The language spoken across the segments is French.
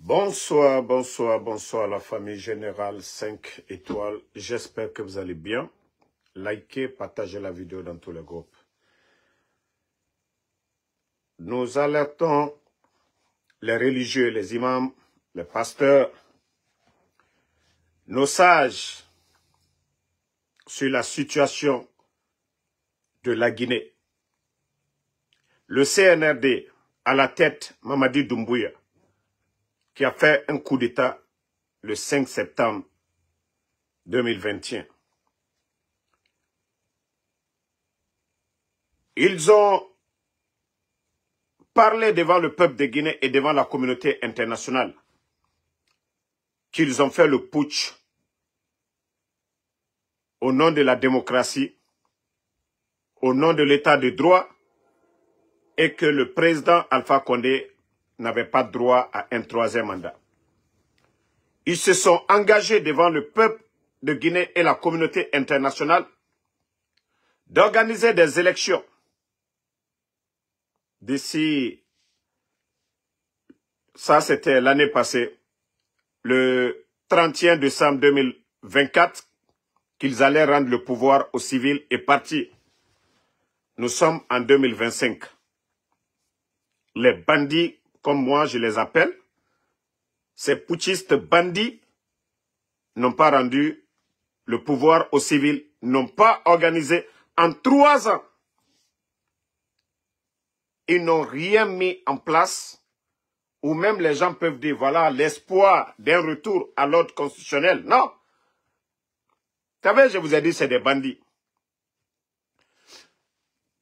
Bonsoir, bonsoir, bonsoir la famille générale 5 étoiles. J'espère que vous allez bien. Likez, partagez la vidéo dans tous les groupes. Nous alertons les religieux, les imams, les pasteurs, nos sages sur la situation de la Guinée. Le CNRD, à la tête, Mamadi Doumbouya, qui a fait un coup d'État le 5 septembre 2021. Ils ont parlé devant le peuple de Guinée et devant la communauté internationale qu'ils ont fait le putsch au nom de la démocratie, au nom de l'état de droit, et que le président Alpha Condé n'avait pas droit à un troisième mandat. Ils se sont engagés devant le peuple de Guinée et la communauté internationale d'organiser des élections d'ici, ça c'était l'année passée, le 31 décembre 2024, qu'ils allaient rendre le pouvoir aux civils et partis. Nous sommes en 2025. Les bandits, comme moi je les appelle, ces putschistes bandits n'ont pas rendu le pouvoir aux civils, n'ont pas organisé en 3 ans. Ils n'ont rien mis en place, où même les gens peuvent dire, voilà l'espoir d'un retour à l'ordre constitutionnel. Non. Vous savez, je vous ai dit, c'est des bandits.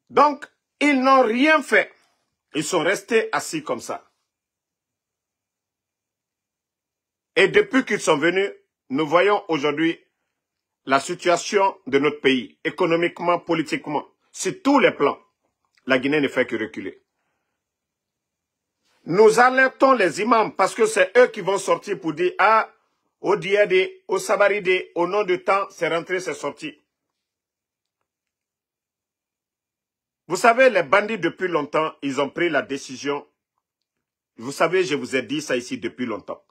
Donc, ils n'ont rien fait. Ils sont restés assis comme ça. Et depuis qu'ils sont venus, nous voyons aujourd'hui la situation de notre pays, économiquement, politiquement, sur tous les plans. La Guinée ne fait que reculer. Nous alertons les imams parce que c'est eux qui vont sortir pour dire, ah, au Diade, au Sabaride, au nom de temps, c'est rentré, c'est sorti. Vous savez, les bandits depuis longtemps, ils ont pris la décision. Vous savez, je vous ai dit ça ici depuis longtemps.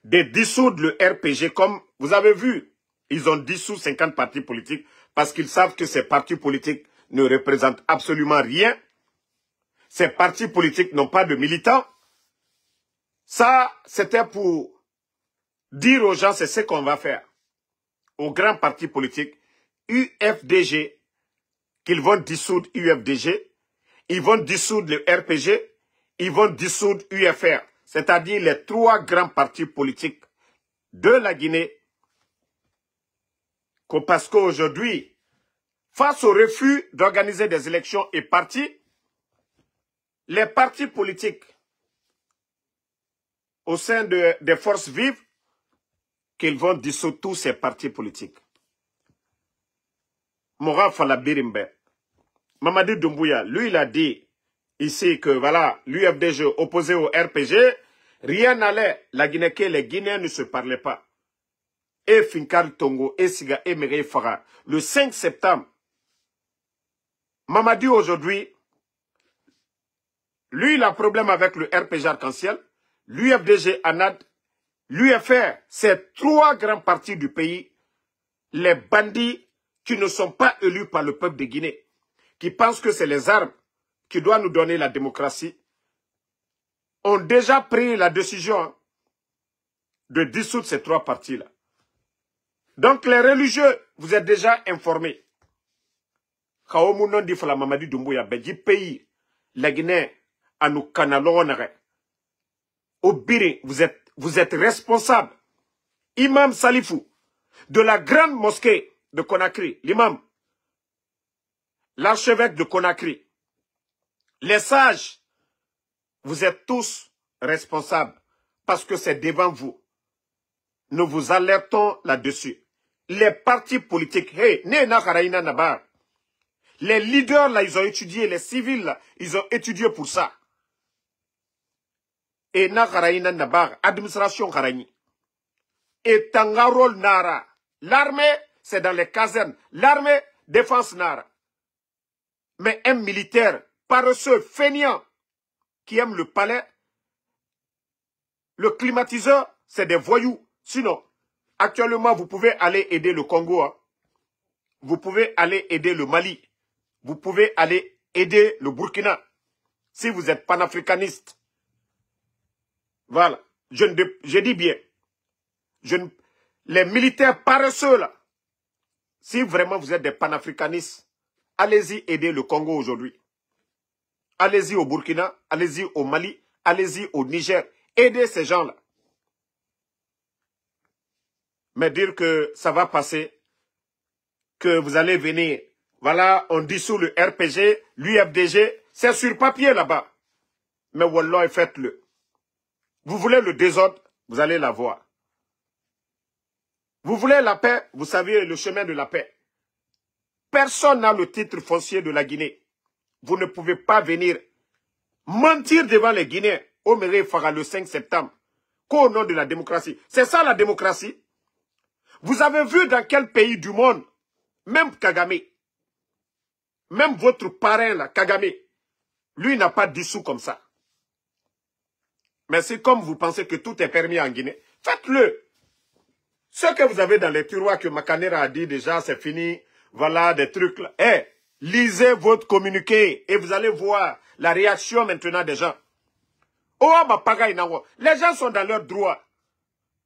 De dissoudre le RPG comme, vous avez vu, ils ont dissous 50 partis politiques parce qu'ils savent que ces partis politiques ne représentent absolument rien. Ces partis politiques n'ont pas de militants. Ça, c'était pour dire aux gens, c'est ce qu'on va faire. Aux grands partis politiques, UFDG, qu'ils vont dissoudre UFDG, ils vont dissoudre le RPG, ils vont dissoudre UFR, c'est-à-dire les 3 grands partis politiques de la Guinée. Parce qu'aujourd'hui, face au refus d'organiser des élections et partis, les partis politiques au sein des forces vives, qu'ils vont dissoudre tous ces partis politiques. Mora Falabirimbe, Mamadi Doumbouya, lui il a dit ici que voilà, l'UFDG opposé au RPG, rien n'allait, la Guinée, que les Guinéens ne se parlaient pas. Et Finkar Tongo, et Siga, et Merey Farah, le 5 septembre, Mamadi aujourd'hui, lui il a un problème avec le RPG Arc-en-Ciel, l'UFDG ANAD, l'UFR, ces 3 grands partis du pays, les bandits qui ne sont pas élus par le peuple de Guinée, qui pensent que c'est les armes qui doivent nous donner la démocratie, ont déjà pris la décision de dissoudre ces 3 partis-là. Donc les religieux, vous êtes déjà informés. Mamadi Doumbouya, pays, la Guinée, à nous canalonere. Au Biri, vous êtes responsable. Imam Salifou, de la grande mosquée de Conakry, l'imam, l'archevêque de Conakry, les sages, vous êtes tous responsables parce que c'est devant vous. Nous vous alertons là-dessus. Les partis politiques, hey, les leaders là, ils ont étudié, les civils là, ils ont étudié pour ça. Et Nakaraïna Nabar, administration Karani. Et Tangarol Nara. L'armée, c'est dans les casernes. L'armée, défense Nara. Mais un militaire paresseux, feignant, qui aime le palais, Le climatiseur, c'est des voyous. Sinon, actuellement, vous pouvez aller aider le Congo. Hein. Vous pouvez aller aider le Mali. Vous pouvez aller aider le Burkina. Si vous êtes panafricaniste. Voilà. Je dis bien. Les militaires paresseux, là. Si vraiment vous êtes des panafricanistes, allez-y aider le Congo aujourd'hui. Allez-y au Burkina, allez-y au Mali, allez-y au Niger. Aidez ces gens-là. Mais dire que ça va passer, que vous allez venir, voilà, on dissout le RPG, l'UFDG, c'est sur papier là-bas. Mais wallah, faites-le. Vous voulez le désordre, vous allez l'avoir. Vous voulez la paix, vous savez le chemin de la paix. Personne n'a le titre foncier de la Guinée. Vous ne pouvez pas venir mentir devant les Guinéens au Méré Fara le 5 septembre qu'au nom de la démocratie. C'est ça la démocratie. Vous avez vu dans quel pays du monde, même Kagame, même votre parrain là, Kagame, lui n'a pas dissous comme ça. Mais c'est comme vous pensez que tout est permis en Guinée, faites-le. Ce que vous avez dans les tiroirs que Makanera a dit déjà, c'est fini. Voilà des trucs là. Eh, lisez votre communiqué et vous allez voir la réaction maintenant des gens. Oh, les gens sont dans leurs droits.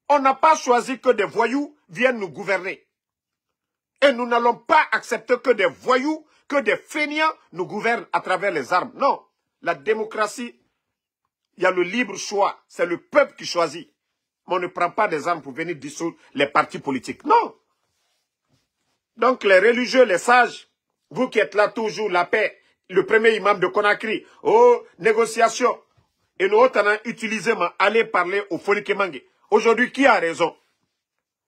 On n'a pas choisi que des voyous viennent nous gouverner. Et nous n'allons pas accepter que des voyous, que des fainéants nous gouvernent à travers les armes. Non, la démocratie, il y a le libre choix. C'est le peuple qui choisit. Mais on ne prend pas des armes pour venir dissoudre les partis politiques. Non. Donc les religieux, les sages, vous qui êtes là toujours, la paix, le premier imam de Conakry, oh, négociation. Et nous autres, on a utilisé, allez parler au Fonikemangue. Aujourd'hui, qui a raison?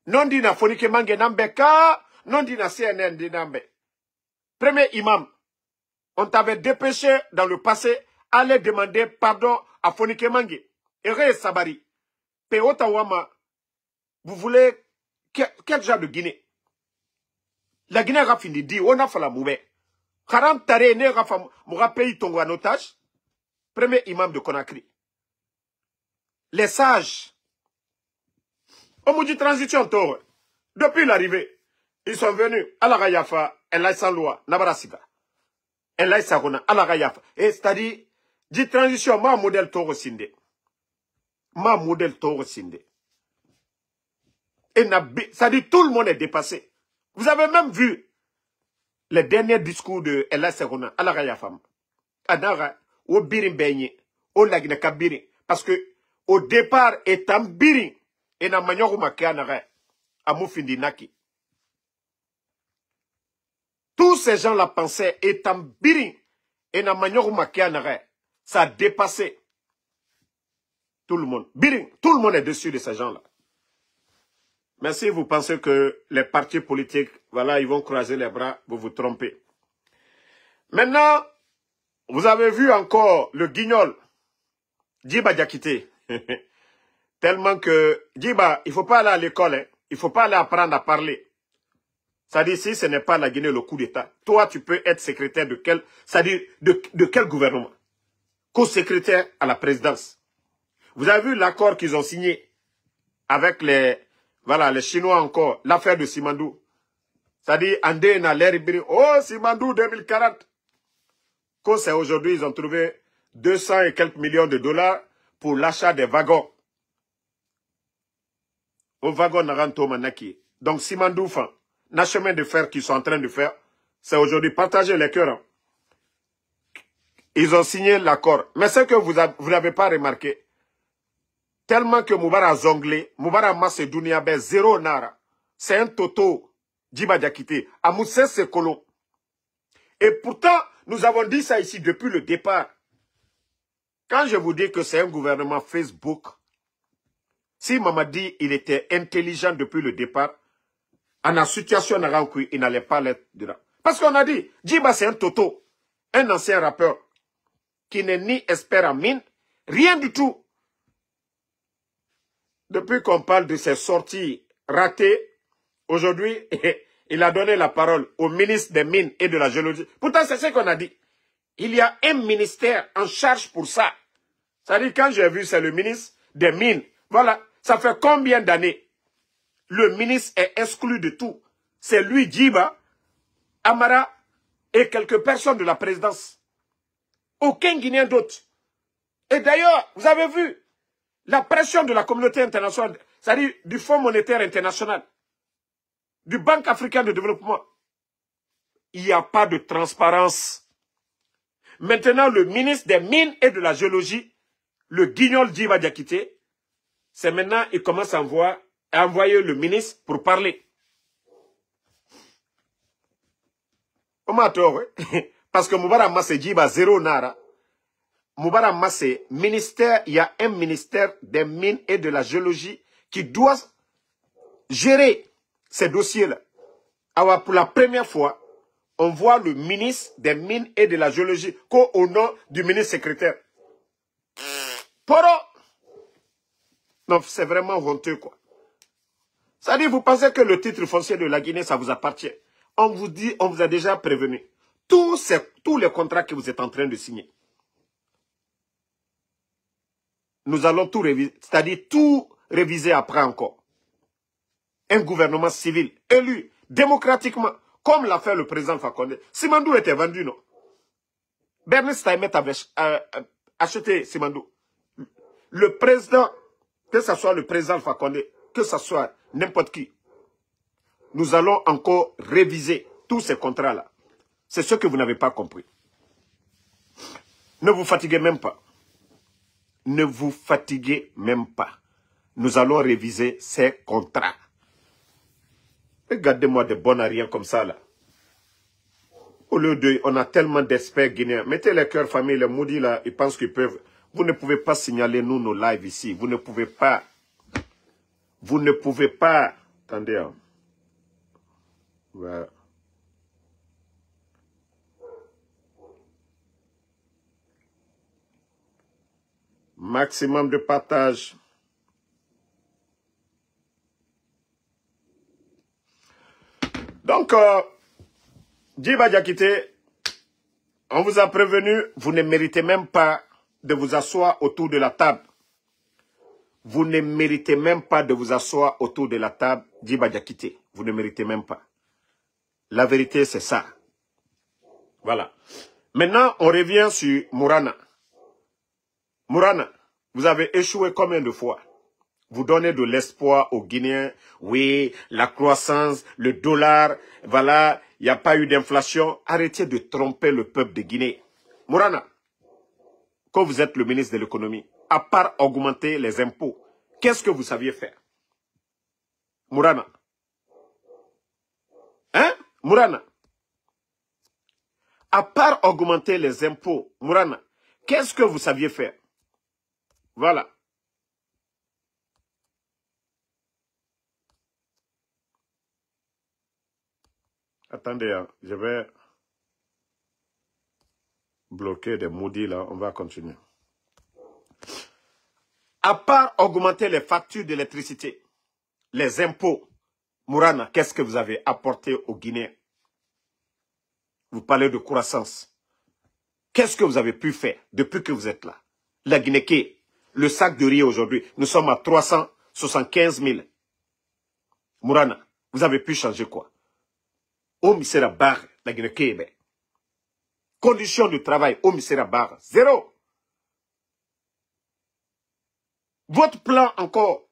Non dit na Fonikemangue Nambeka, non dit na CNN de Nambe. Premier imam, on t'avait dépêché dans le passé, aller demander pardon à Fonikemangue. Et Ré Sabari. Pe Otawama, vous voulez, quel genre de Guinée? La Guinée a fini dit, on a fait la moube. Karam Tare ne rafa moura pays Tongo en otage. Premier imam de Conakry. Les sages. Au bout de transition, depuis l'arrivée, ils sont venus à la Rayafa, elle a sans loi, Nabarasiga. Elle a Sarona, à la Rayafa. Et c'est-à-dire, dit transition, ma modèle Toro Sinde. Ma modèle Toro Sinde. Et c'est-à-dire, tout le monde est dépassé. Vous avez même vu les derniers discours de Ella Serona à la Raya Femme. Adara, au Birin Benye, au Lagina Kabirin. Parce que, au départ, étant Birin, et na Manyoru Makianara, à Moufindi Naki. Tous ces gens-là pensaient, étant Birin, et na Manyoru Makianara, ça a dépassé tout le monde. Birin, tout le monde est dessus de ces gens-là. Mais si vous pensez que les partis politiques, voilà, ils vont croiser les bras, vous vous trompez. Maintenant, vous avez vu encore le guignol, Djiba Diakité. Tellement que, Djiba, il ne faut pas aller à l'école, hein. Il ne faut pas aller apprendre à parler. Ça dit, si ce n'est pas la Guinée le coup d'État, toi, tu peux être secrétaire de quel, c'est-à-dire de quel gouvernement? Co-secrétaire à la présidence. Vous avez vu l'accord qu'ils ont signé avec les Chinois encore, l'affaire de Simandou. C'est-à-dire, Andé n'a l'air ibri. Oh, Simandou 2040. Quand c'est aujourd'hui, ils ont trouvé 200 et quelques millions de dollars pour l'achat des wagons. Au wagon Naranto Manaki. Donc, Simandou, le chemin de fer qu'ils sont en train de faire, c'est aujourd'hui partager les cœurs. Ils ont signé l'accord. Mais ce que vous n'avez pas remarqué, tellement que Moubara zonglé, Moubara Macedounia ben zéro nara. C'est un toto, Djiba Diakité. Amoussé c'est colon. Et pourtant, nous avons dit ça ici depuis le départ. Quand je vous dis que c'est un gouvernement Facebook, si Mamadi, il était intelligent depuis le départ, en la situation Narankui, il n'allait pas l'être dedans. Parce qu'on a dit, Djiba c'est un toto, un ancien rappeur, qui n'est ni expert en mine, rien du tout. Depuis qu'on parle de ses sorties ratées, aujourd'hui, il a donné la parole au ministre des Mines et de la Géologie. Pourtant, c'est ce qu'on a dit. Il y a un ministère en charge pour ça. C'est-à-dire, quand j'ai vu, c'est le ministre des Mines, Voilà. Ça fait combien d'années? Le ministre est exclu de tout. C'est lui, Djiba, Amara et quelques personnes de la présidence. Aucun Guinéen d'autre. Et d'ailleurs, vous avez vu la pression de la communauté internationale, c'est-à-dire du Fonds monétaire international, du Banque africaine de développement. Il n'y a pas de transparence. Maintenant, le ministre des Mines et de la Géologie, le guignol Djiba Diakité, c'est maintenant, il commence à envoyer le ministre pour parler. Parce que Moubara Massé Djiba zéro nara. Moubara Massé, ministère, il y a un ministère des Mines et de la Géologie qui doit gérer ces dossiers-là. Alors, pour la première fois, on voit le ministre des Mines et de la Géologie au nom du ministre secrétaire. Poro! Non, c'est vraiment honteux, quoi. Ça dit, vous pensez que le titre foncier de la Guinée, ça vous appartient. On vous dit, on vous a déjà prévenu. Tous les contrats que vous êtes en train de signer. Nous allons tout réviser, c'est-à-dire tout réviser après encore. Un gouvernement civil, élu, démocratiquement, comme l'a fait le président Fakonde. Simandou était vendu, non? Bernice Taïmet avait acheté Simandou. Le président, que ce soit le président Fakonde, que ce soit n'importe qui, nous allons encore réviser tous ces contrats-là. C'est ce que vous n'avez pas compris. Ne vous fatiguez même pas. Ne vous fatiguez même pas. Nous allons réviser ces contrats. Regardez-moi des bons à rien comme ça, là. Au lieu de... On a tellement d'experts guinéens. Mettez les cœurs famille, les maudits, là, ils pensent qu'ils peuvent... Vous ne pouvez pas signaler, nous, nos lives ici. Vous ne pouvez pas. Vous ne pouvez pas. Attendez. Hein. Ouais. Maximum de partage. Donc, Djiba Diakité, on vous a prévenu, vous ne méritez même pas de vous asseoir autour de la table. Vous ne méritez même pas de vous asseoir autour de la table, Djiba Diakité. Vous ne méritez même pas. La vérité, c'est ça. Voilà. Maintenant, on revient sur Mourana. Mourana, vous avez échoué combien de fois? Vous donnez de l'espoir aux Guinéens. Oui, la croissance, le dollar, voilà, il n'y a pas eu d'inflation. Arrêtez de tromper le peuple de Guinée. Mourana, quand vous êtes le ministre de l'économie, à part augmenter les impôts, qu'est-ce que vous saviez faire? Mourana. Hein? Mourana. À part augmenter les impôts, Mourana, qu'est-ce que vous saviez faire? Voilà. Attendez, hein, je vais bloquer des maudits là, on va continuer. À part augmenter les factures d'électricité, les impôts, Mourana, qu'est-ce que vous avez apporté aux Guinéens? Vous parlez de croissance. Qu'est-ce que vous avez pu faire depuis que vous êtes là? La Guinée, le sac de riz aujourd'hui, nous sommes à 375 000. Mourana, vous avez pu changer quoi? Au misera barre, la Guinée, conditions de travail, au misera barre, zéro. Votre plan encore,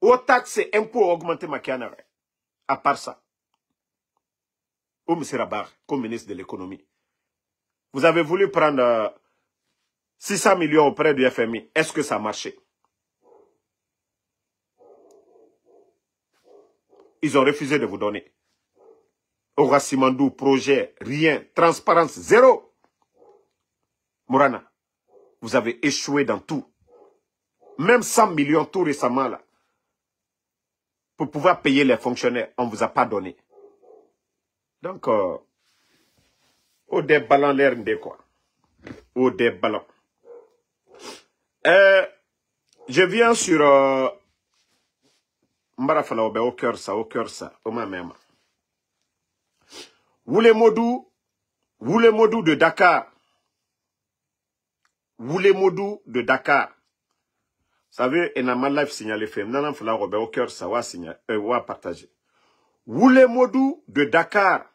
aux taxes et impôts augmenter Makiana, à part ça. Au misera barre, comme ministre de l'économie. Vous avez voulu prendre 600 millions auprès du FMI. Est-ce que ça a marché? Ils ont refusé de vous donner. Aura Simandou, projet, rien. Transparence, zéro. Mourana, vous avez échoué dans tout. Même 100 millions tout récemment, là. Pour pouvoir payer les fonctionnaires, on ne vous a pas donné. Donc, au des ballons l'air de quoi? Au des ballons. Je viens sur... Mbarafala au cœur ça, au même. Woulemodou de Dakar. Woulemodou de Dakar. savez, il n'a mal live signalé fait. Non, non, Robert, au cœur, ça va signaler, va partager. Wule Modou de Dakar.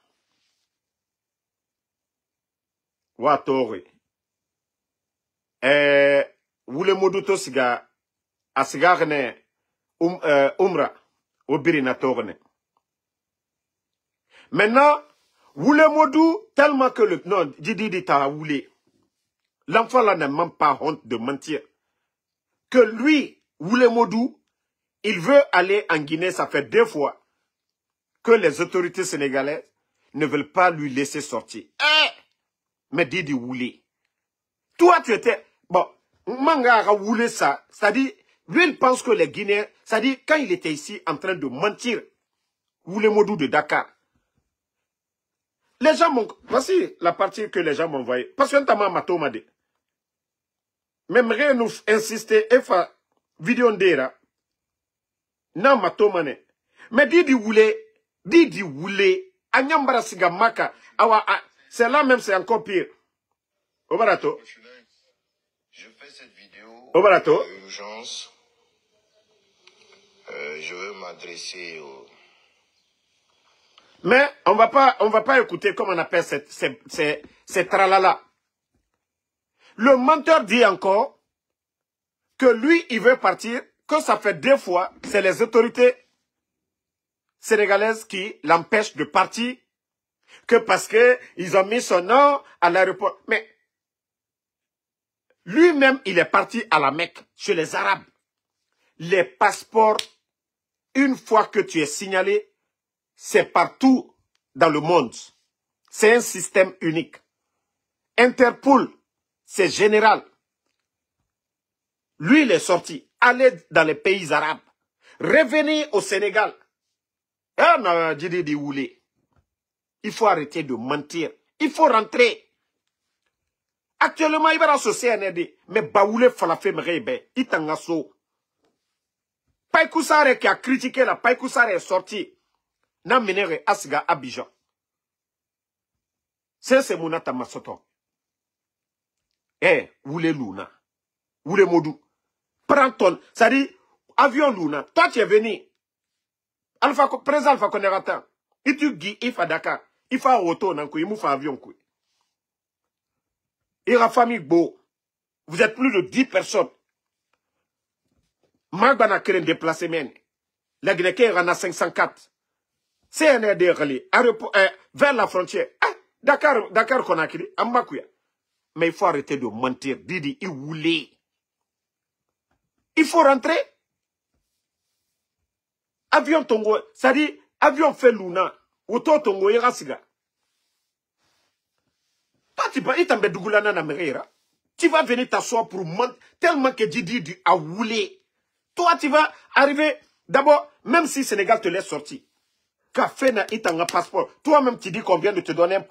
Wa Tore. Wule Modou to siga, asiga rene, umra, obiri na torne. Maintenant, Wule Modou, tellement que le, non, Didi t'a Wule. L'enfant là n'a même pas honte de mentir. Que lui, Wule Modou, il veut aller en Guinée, ça fait 2 fois que les autorités sénégalaises ne veulent pas lui laisser sortir. Mais Didi Wule. Toi, tu étais... Bon, Manga a Wule ça. C'est-à-dire, lui, il pense que les Guinéens... C'est-à-dire, quand il était ici en train de mentir, Wule Modou de Dakar, les gens m'ont... Voici la partie que les gens m'ont envoyée. Parce que notamment Mato m'a dit. Même rien nous insister et faire vidéo d'era. Non, Mato m'a dit. Mais Didi Wule, Anyambara Sigamaka, c'est là même, c'est encore pire. Obarato. Je fais cette vidéo Obarato. d'urgence. Je veux m'adresser au... Mais on va pas écouter comment on appelle ces tralala. Le menteur dit encore que lui, il veut partir, que ça fait 2 fois, c'est les autorités sénégalaises qui l'empêchent de partir, que parce que ils ont mis son nom à l'aéroport. Mais lui-même, il est parti à la Mecque, chez les Arabes. Les passeports, une fois que tu es signalé, c'est partout dans le monde. C'est un système unique. Interpol, c'est général. Lui, il est sorti. Allez dans les pays arabes. Revenez au Sénégal. Il faut arrêter de mentir. Il faut rentrer. Actuellement, il va au CNRD. Mais Baoulé Falafé Mrebe, Itangaso. Païkoussare qui a critiqué la Païkoussare est sorti. N'a mené Asga Abidjan. C'est Mounata Masoto. Wule Luna. Wule Modou. Prends ton. Ça dit, avion Luna. Toi, tu es venu. Président Alpha Koneratan. Et tu guides, il faut Dakar. Il faut auto, il faut avion. Il y a famille beau. Vous êtes plus de 10 personnes. Magbana Keren déplacement. La Guinée en a 504. CNRD vers la frontière. Dakar Konakiri, Ambakuya. Mais il faut arrêter de mentir. Didi, il voulait. Il faut rentrer. Avion Tongo, ça dit, avion fait Luna. Auto Tongo, Irasiga. Toi, tu vas tu vas venir t'asseoir pour mentir. Tellement que Didi a voulu. Toi, tu vas arriver. D'abord, même si Sénégal te laisse sortir. Café na itanga passeport. Toi-même, tu dis qu'on vient de te donner un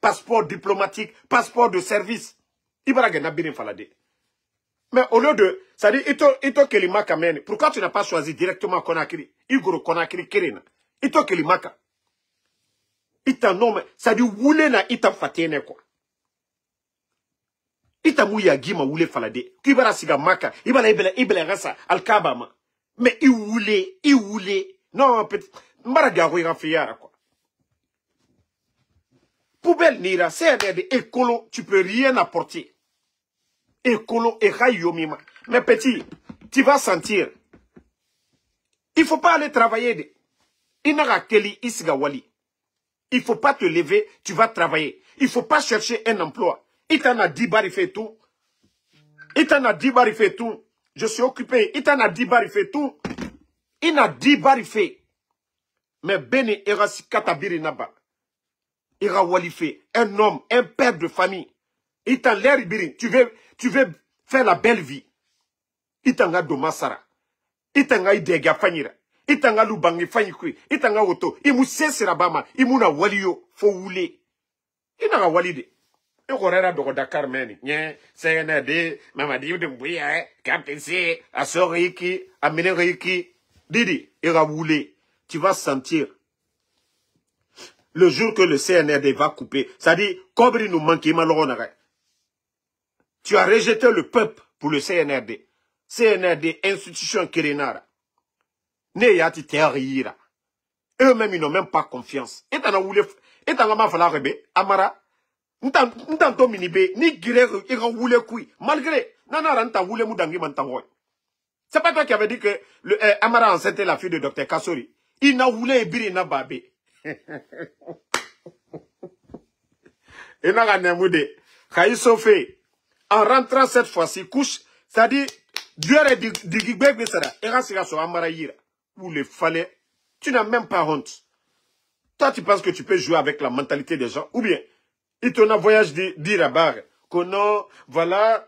passeport diplomatique, passeport de service. Mais au lieu de... Ça dit, Ito Kelimaka mène. Pourquoi tu n'as pas choisi directement Conakry? Igoro Conakry Kirina. Ito Kelimaka. Ita non, ça dit, Woulé na ita fatene quoi. Ita mouya gima Woulé falade. Kibara siga maka. Ibele rasa al-kabama. Mais il voulait. Non, petit. Mbaraga ira fiara quoi. Poubelle nira, c'est des écolo, tu peux rien apporter. Écolo et rayomima. Mais petit, tu vas sentir. Il faut pas aller travailler. Inara keli isga wali. Il faut pas te lever, tu vas travailler. Il faut pas chercher un emploi. Il t'en a 10 bar, il fait tout. Il t'en a 10 bar, il fait tout. Je suis occupé. Il t'en a 10 bar, il fait tout. Il n'a 10 bar, il fait. Mais Bene Erasi Katabiri Naba. Ira Walife, un homme, un père de famille. Il t'en l'air ibiri. Tu veux faire la belle vie. Il t'en a Domasara. Il t'en a Idega Fanira. Il t'en a Lubangi Fanyikui. Il t'en a Oto. Il m'a cessé Rabama. Il m'a Walio. Faut rouler. Il n'a pas Walide. Il y de Dakar Meni. CNRD, Mamadi de Mbouya, KPC, Asoriki, Amineriki. Didi, il va rouler. Tu vas sentir le jour que le CNRD va couper. Ça dit, Kobri nous manque, tu as rejeté le peuple pour le CNRD. CNRD, institution Kérénara. Ne yati terrira. Eux-mêmes, ils n'ont même pas confiance. Et t'en as voulu, et t'en as ma fallu rebe, Amara. N't'en minibe, ni guerre, et t'en voulu kui. Malgré, nanara n't'en voulu moudangi mantangoy. C'est pas toi qui avais dit que Amara enceinte la fille de Dr Kassori. Il n'a voulu ebiri na babé. Et n'a rien moudé. Fait, en rentrant cette fois-ci, couche, c'est-à-dire, Dieu est digibé, mais ça, et rassira sur Amaraïra, où le fallait, tu n'as même pas honte. Toi, tu penses que tu peux jouer avec la mentalité des gens, ou bien, il t'en a voyage dire à barre, que non, voilà,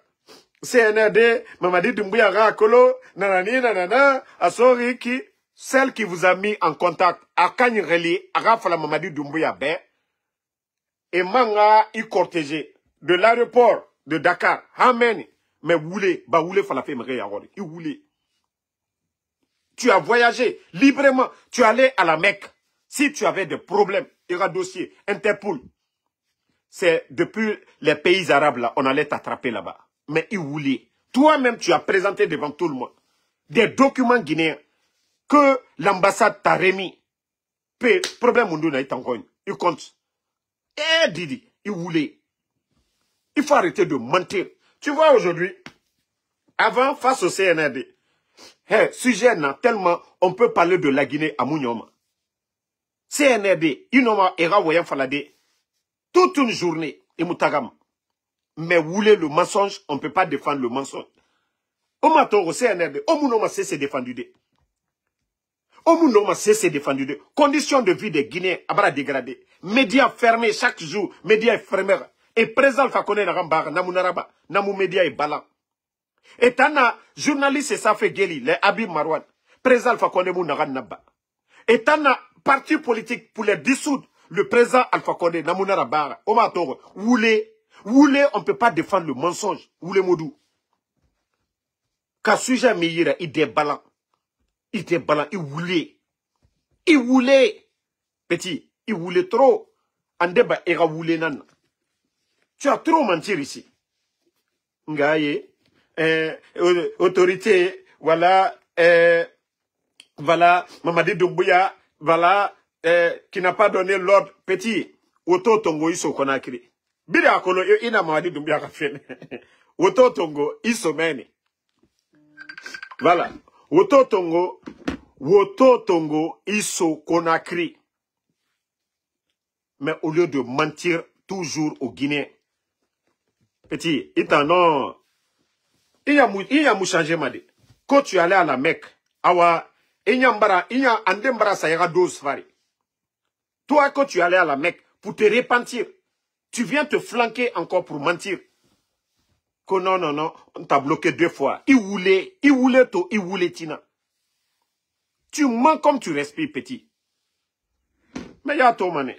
CNRD, Mamadi Doumbouya Rakolo, nanani, nanana, Asori qui, celle qui vous a mis en contact, à Kanyereli, à Rafala Mamadi Doumbouya Bé, et Manga, y cortégé, de l'aéroport de Dakar, Amen. Mais voulez, bah voulez, fallait faire me yawori. Il voulait. Tu as voyagé librement. Tu allais à la Mecque. Si tu avais des problèmes, il y aura dossier, Interpol. C'est depuis les pays arabes là, on allait t'attraper là-bas. Mais il voulait. Toi-même, tu as présenté devant tout le monde des documents guinéens que l'ambassade t'a remis. Problème monde n'a été encore. Il compte. Eh Didi, il voulait. Il faut arrêter de mentir. Tu vois aujourd'hui, avant, face au CNRD, sujet n'a tellement, on peut parler de la Guinée à Mounioma. CNRD, Inoma era voyant falade, toute une journée, et Moutagam. Mais voulez le mensonge, on ne peut pas défendre le mensonge. Au CNRD, au Mounoma c'est défendu. Au Mounoma c'est défendu. Conditions de vie des Guinéens, abra dégradé. Médias fermés chaque jour, médias fermés. Et présent Fakone Narambar, Namunaraba, Namou Média et Balan. Et tana journaliste et ça fait Geli, les Habib Marwan, présent Fakone Naran Naba. Et tana parti politique pour les dissoudre, le président Alpha Condé, Namunaraba, Omatoro, voulez, on ne peut pas défendre le mensonge, voulez Modou. Car sujet meilleur, il est balan. Il voulait. Petit, il voulait trop. En débat, il voulait nan. Tu as trop menti ici. Ngaye, autorité, voilà, voilà, Mamadi Doumbouya, voilà, qui n'a pas donné l'ordre, petit, Oto Tongo Iso Konakri. Bida Akolo, ina Mamadi Doumbouya Rafene. Oto Tongo Iso Meni. Voilà, Oto Tongo Iso Konakri. Mais au lieu de mentir toujours aux Guinéens, petit, il y a mou changé, madé. Quand tu allais à la Mecque, awa, il y a andembara sayera 12 fari. Toi, quand tu allais à la Mecque, pour te repentir, tu viens te flanquer encore pour mentir. Que non, on t'a bloqué 2 fois. Il voulait tina. Tu mens comme tu respires, petit. Mais il y a ton mané.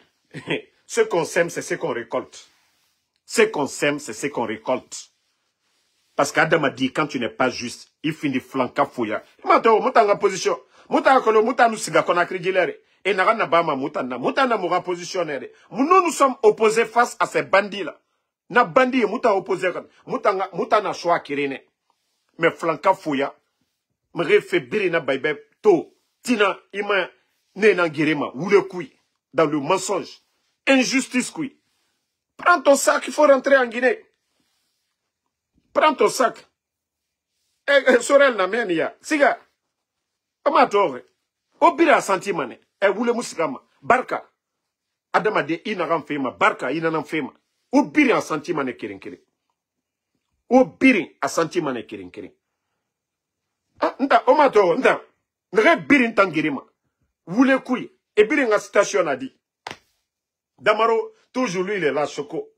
Ce qu'on sème, c'est ce qu'on récolte. Ce qu'on sème, c'est ce qu'on récolte. Parce qu'Adam a dit, quand tu n'es pas juste, il finit flanca fouya. Moutanga position. Moutanga nous siga qu'on a créé. Et n'a pas ma moutana. Moutana moura positionnaire. Nous sommes opposés face à ces bandits-là. Na bandit, mouta opposé. Moutana choix kirene. Mais flanca fouya. Me refait birina baïbe. To. Tina, ima, nena girema. Ou le couille. Dans le mensonge. Injustice couille. Prends ton sac, il faut rentrer en Guinée. Prends ton sac. Sorel na menia. Siga. Amatore. Obira sentimane. Wule musikama. Barka. Adama de inaram fema. Barka inanam fema. Obiri a sentimane kirinkiri. Obiri a sentimane kirinkiri. Ah, nta, omatore, nta. Nre biri ntangirima. Wule kui. E biri nga station a dit. Damaro, toujours lui, il est là, Choco.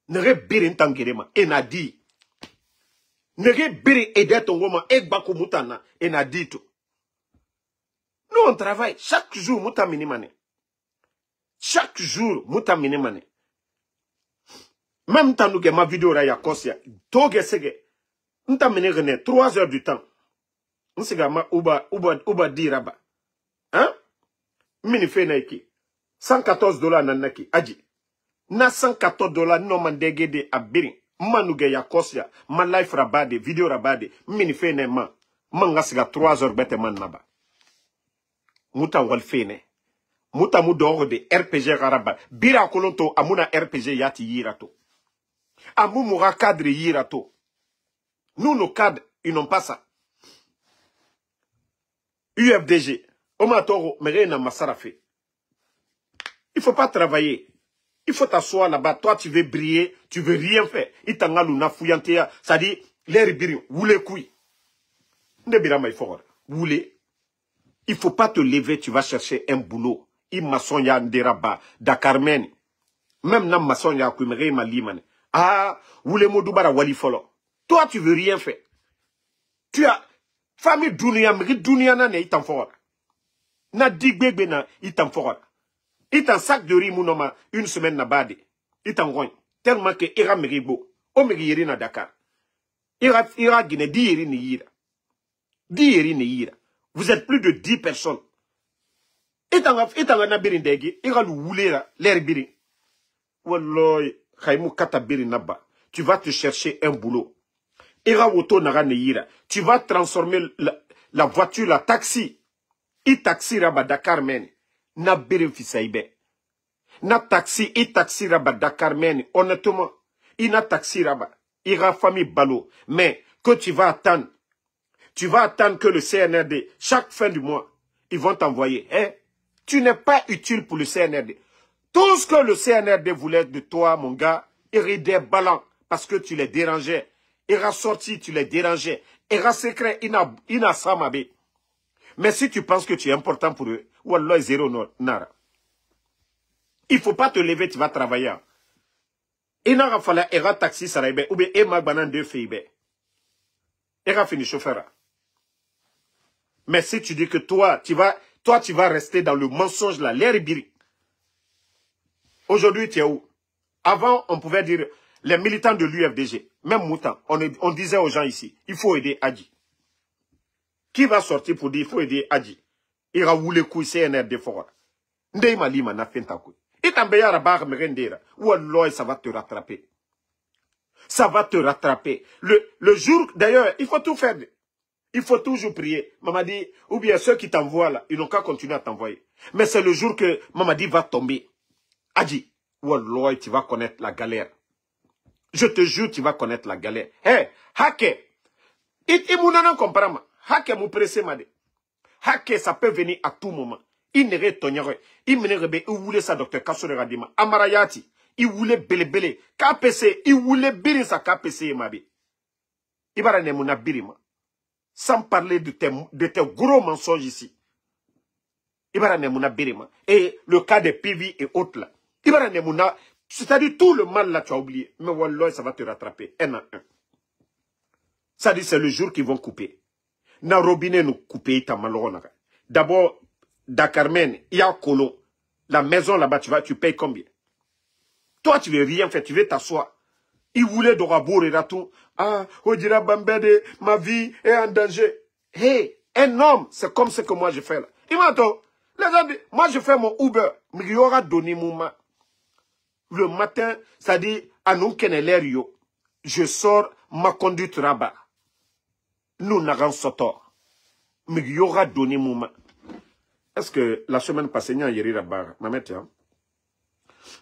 Nre biri ntangirima. Et n'a dit. Nre biri ede ton goma. Ek bako mutana. Et n'a dit tout. Nous, on travaille. Chaque jour, muta minimane. Chaque jour, muta minimane. Même temps, nous, ma vidéo, là, ya kosia. Toge sege. Muta minimane. 3 heures du temps. Nsiga ma uba diraba. Hein? Mini fe naiki. $114 nanaki. Aji. Na $114 no mandege de abirin. Manuge ya kosia, ma life rabade, vidéo rabade, mini fene ma. Manga siga 3 heures bete man naba. Muta wal fene. Muta mu doro de RPG garaba. Bira kolonto amuna RPG yati yirato. Amu moura cadre yirato. Nous, nos cadres, ils n'ont pas ça. UFDG. Omatoro, merena masarafe. Il faut pas travailler. Il faut t'asseoir là-bas. Toi, tu veux briller. Tu veux rien faire. Itangaluna fouyantea. Ça dit, l'air biri. Woule koui. Ndebirama il faut. Woule. Il faut pas te lever. Tu vas chercher un boulot. Imasonya nderaba. Dakarmen. Même na masonya koumere ma limane. Ah, woule modubara wali folo. Toi, tu veux rien faire. Tu as famille dunia, mais dunia na ne itan fort. Na digbegbe na itan fort. Itan sac de riz mounoma une semaine na bade. Itan rogne. Tellement que ira meribo. O meri na Dakar. Ira Guinée, di yeri ni yira. Di yeri ni yira. Vous êtes plus de 10 personnes. Itan na birin degi. Ira lu wulera, l'air birin. Walloy, khaimou kata birin naba. Tu vas te chercher un boulot. Tu vas transformer la voiture, la taxi. I taxi raba Dakar men. Na birin fisaibe. Na taxi, i taxi raba Dakar men. Honnêtement, i na taxi raba. Ira famille balo. Mais que tu vas attendre. Tu vas attendre que le CNRD, chaque fin du mois, ils vont t'envoyer. Hein? Tu n'es pas utile pour le CNRD. Tout ce que le CNRD voulait de toi, mon gars, il ridait ballon parce que tu les dérangeais. Ira sorti, tu les dérangeais. Ira secret, ina samabe. Mais si tu penses que tu es important pour eux, wallah, zéro nara. Il faut pas te lever, tu vas travailler. Ina rafala, ira taxi saraïbe, ou bien ema banan de feibe. Ira fini chauffeur. Mais si tu dis que toi, tu vas rester dans le mensonge là, l'air biri. Aujourd'hui, tu es où? Avant, on pouvait dire, les militants de l'UFDG, même Moutan, on disait aux gens ici, il faut aider Adji. Qui va sortir pour dire, il faut aider Adji? Il va rouler couille CNRD fort. Ndeima lima na fenta couille. Et t'embeya rabar merendera. Ou alors ça va te rattraper. Ça va te rattraper. Le jour, d'ailleurs, il faut tout faire. Il faut toujours prier. Maman dit, ou bien ceux qui t'envoient là, ils n'ont qu'à continuer à t'envoyer. Mais c'est le jour que Maman dit va tomber. Adji, ou alors tu vas connaître la galère. Je te jure, tu vas connaître la galère. Hé, hake. Imunana comprama. Hake mou pressé made. Hake, ça peut venir à tout moment. Il n'est tonyare. Il mene rebe, il voulait ça, docteur Kassore Radima. Amarayati. Il voulait bele. KPC, il voulait birin sa KPC mabe. Ibara ne muna birima. Sans parler de tes gros mensonges ici. Ibara ne muna birima. Et le cas des PV et autres là. Ibara ne muna. C'est-à-dire tout le mal là, tu as oublié. Mais wallah, ça va te rattraper. Un à un. Ça dit, c'est le jour qu'ils vont couper. Na robinet nous couper, d'abord, Dakarmen, il y a un colon. La maison là-bas, tu payes combien? Toi, tu veux rien faire, tu veux t'asseoir. Il voulait Dorabour et Ratou. Ah, Odira Bambede, ma vie est en danger. Hé, un homme, c'est comme ce que moi je fais là. Il m'a dit, les amis, moi je fais mon Uber, mais il y aura donné mon main. Le matin, ça dit, à nous yo, je sors ma conduite rabat. Nous n'avons pas mais il y aura donné mon main. Est-ce que la semaine passée, il y a eu rabat,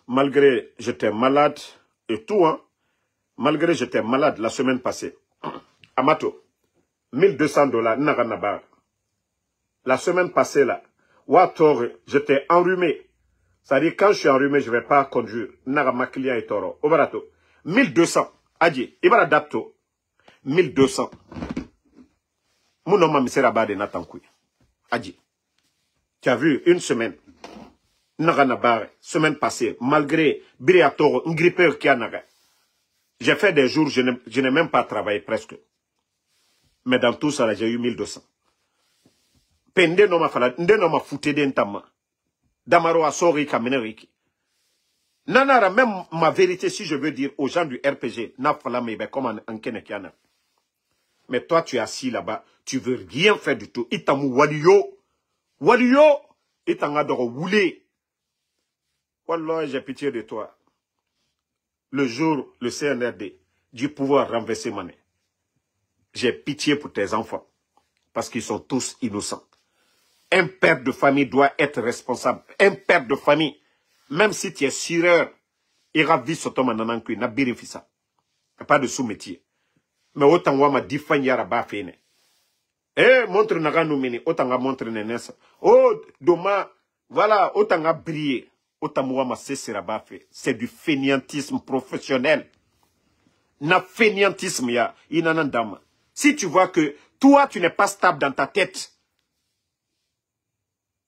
malgré j'étais malade et tout, hein, malgré j'étais malade la semaine passée, Amato, $1200, Naranabar. La semaine passée là, Wator, j'étais enrhumé. C'est-à-dire, quand je suis enrhumé, je ne vais pas conduire. Naramaklia et Toro. Obarato. 1200. Adji. Ibara Dapto. 1200. Mon nom m'a Rabade Natankouy. Adji. Tu as vu, une semaine. Naranabar. Semaine passée. Malgré Biri Toro, un grippeur qui a naga. J'ai fait des jours, je n'ai même pas travaillé presque. Mais dans tout ça, j'ai eu 1200. Pende no ma fala. Nde no ma fouté d'entama. Damaro Asori Kameneriki. Nanara, même ma vérité, si je veux dire aux gens du RPG, comme en Kenekiana. Mais toi, tu es assis là-bas, tu veux rien faire du tout. Itamu waliyo. Waliyo. Itangadoro woulé. Wallah, j'ai pitié de toi. Le jour, le CNRD du pouvoir renverser Mané. J'ai pitié pour tes enfants. Parce qu'ils sont tous innocents. Un père de famille doit être responsable. Un père de famille, même si tu es sireur, il va vivre sur ton mananankui, n'a pas ça. Pas de sous-métier. Mais autant wa ma difan yara ba fene. Eh, montre naga noumini, autant ga montre nenesa. Oh, doma, voilà, autant ga briller. Autant wa ma sesera ba fe. C'est du fainéantisme professionnel. Na fainéantisme ya, inanandama. Si tu vois que toi, tu n'es pas stable dans ta tête,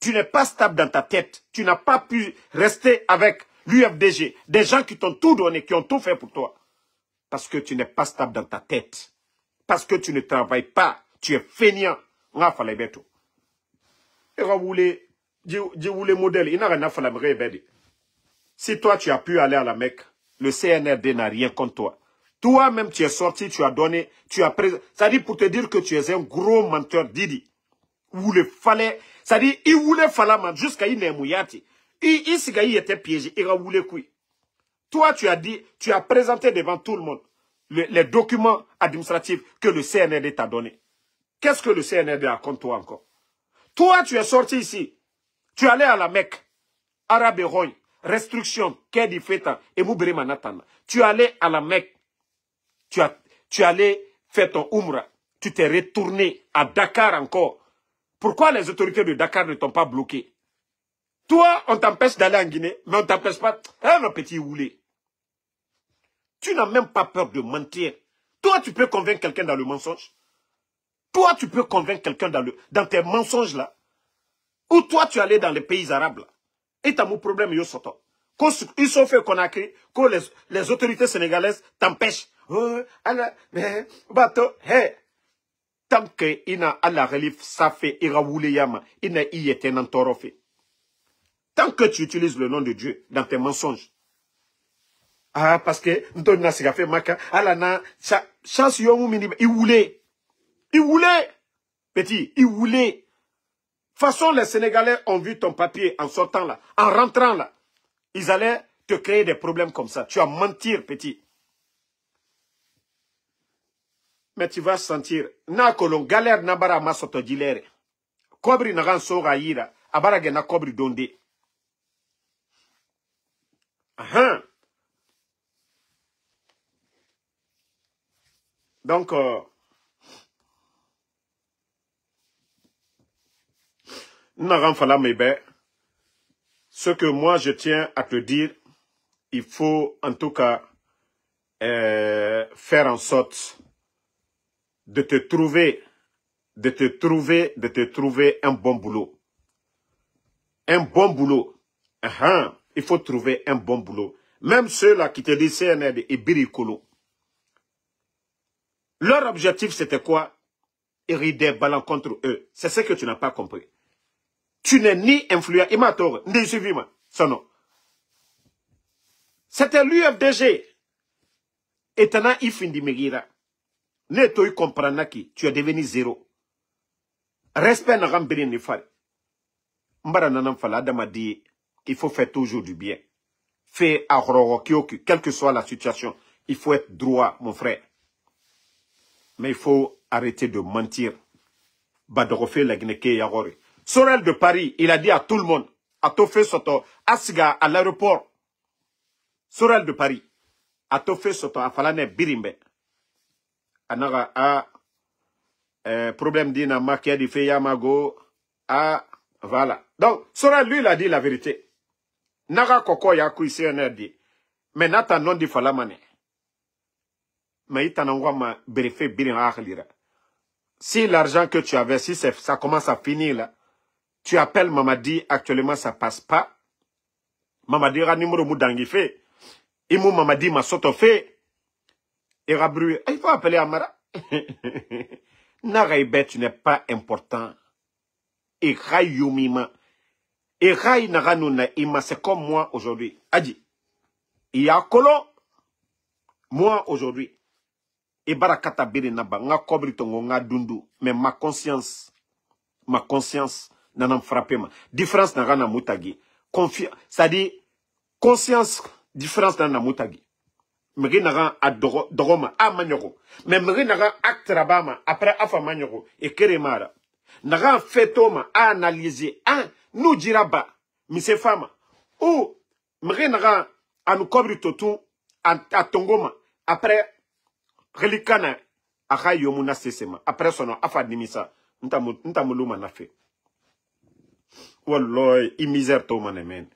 tu n'es pas stable dans ta tête, tu n'as pas pu rester avec l'UFDG, des gens qui t'ont tout donné, qui ont tout fait pour toi, parce que tu n'es pas stable dans ta tête, parce que tu ne travailles pas, tu es fainéant. Si toi, tu as pu aller à la Mecque, le CNRD n'a rien contre toi. Toi-même, tu es sorti, tu as donné, tu as présent. Ça dit pour te dire que tu es un gros menteur, Didi. Où le fallait, ça dit, il voulait falloir jusqu'à Inemouyati. Il était piégé, il a voulu quoi. Toi, tu as dit, tu as présenté devant tout le monde les documents administratifs que le CNRD t'a donné. Qu'est-ce que le CNRD a contre toi encore? Toi, tu es sorti ici. Tu es allé à la Mecque, Arabe Roy, restriction, Kedi Feta, et Moubri Manatan. Tu es allé à la Mecque. Tu es allé faire ton Umrah. Tu t'es retourné à Dakar encore. Pourquoi les autorités de Dakar ne t'ont pas bloqué? Toi, on t'empêche d'aller en Guinée, mais on ne t'empêche pas. Hein, mon petit Oulé? Tu n'as même pas peur de mentir. Toi, tu peux convaincre quelqu'un dans le mensonge? Toi, tu peux convaincre quelqu'un dans tes mensonges là? Ou toi, tu es allé dans les pays arabes là? Et t'as mon problème, yo soto. Ils sont fait Conakry, que les autorités sénégalaises t'empêchent. Oh, mais, bateau, hey. Tant que ina à la relief, ça fait iraoulé yama, ina y était un torofe. Tant que tu utilises le nom de Dieu dans tes mensonges. Ah, parce que, nous n'a fait maka, alana, chance yomu minime, il voulait. Il voulait. Petit, il voulait. De toute façon, les Sénégalais ont vu ton papier en sortant là, en rentrant là. Ils allaient te créer des problèmes comme ça. Tu vas mentir, petit. Mais tu vas sentir. Na kolon galère na bara masoto dilere. Kobri na gan soga yira. Abarage na kobri donde. Donc, Naran Fala Mebe, ce que moi je tiens à te dire, il faut en tout cas faire en sorte de te trouver un bon boulot. Un bon boulot. Il faut trouver un bon boulot. Même ceux-là qui te disent CNRD et Birikolo. Leur objectif, c'était quoi? Érider ballon contre eux. C'est ce que tu n'as pas compris. Tu n'es ni influent. Imator, ni suivi, son nom. C'était l'UFDG. Et t'en as ifindi megira. Ne toi comprendre qui. Tu es devenu zéro. Respect n'a rambéré ni fall. Mbara nanam fala adama dit, il faut faire toujours du bien. Fais à Rorokioku, quelle que soit la situation. Il faut être droit, mon frère. Mais il faut arrêter de mentir. Badorofe la Guinée Yagori. Sorel de Paris, il a dit à tout le monde, à Tofé Soto, Asiga, à l'aéroport. Sorel de Paris, à Tofé Soto, à Falane Birimbe. Anaga, problème d'ina makia di Feyamago, voilà. Donc, Sorel, lui, il a dit la vérité. Naga Koko Yaku ici, on a dit. Mais Nata non di Falamane. Mais il t'en envoie ma brefé Birin Ahlira. Si l'argent que tu avais, si ça commence à finir là, tu appelles Mamadi, actuellement ça passe pas. Mamadi ra numéro moudangi fait. Imou Mamadi ma soto fait. Et rabru, il faut appeler Amara. Naraïbet, tu n'es pas important. Et Rai Yumima. Et Rai Naranuna Ima, c'est comme moi aujourd'hui. Adi. Il y a Kolo. Moi aujourd'hui. Et barakata biri naba. Nga kobri tongo nga dundu. Mais ma conscience n'en frappé ma. Différence n'a rien à moutagi. Ça dit, conscience, différence n'a moutagi. mri naga a dogoma a manyoko mais mri naga acte rabama après afa manyoko et keremara naga fetoma a analyser nous diraba mise fama ou mri naga anu kobri totu a tongoma après relikana aka yomuna sesema après sono afa nimisa ntamuluma na fe wallahi i misère to manemen.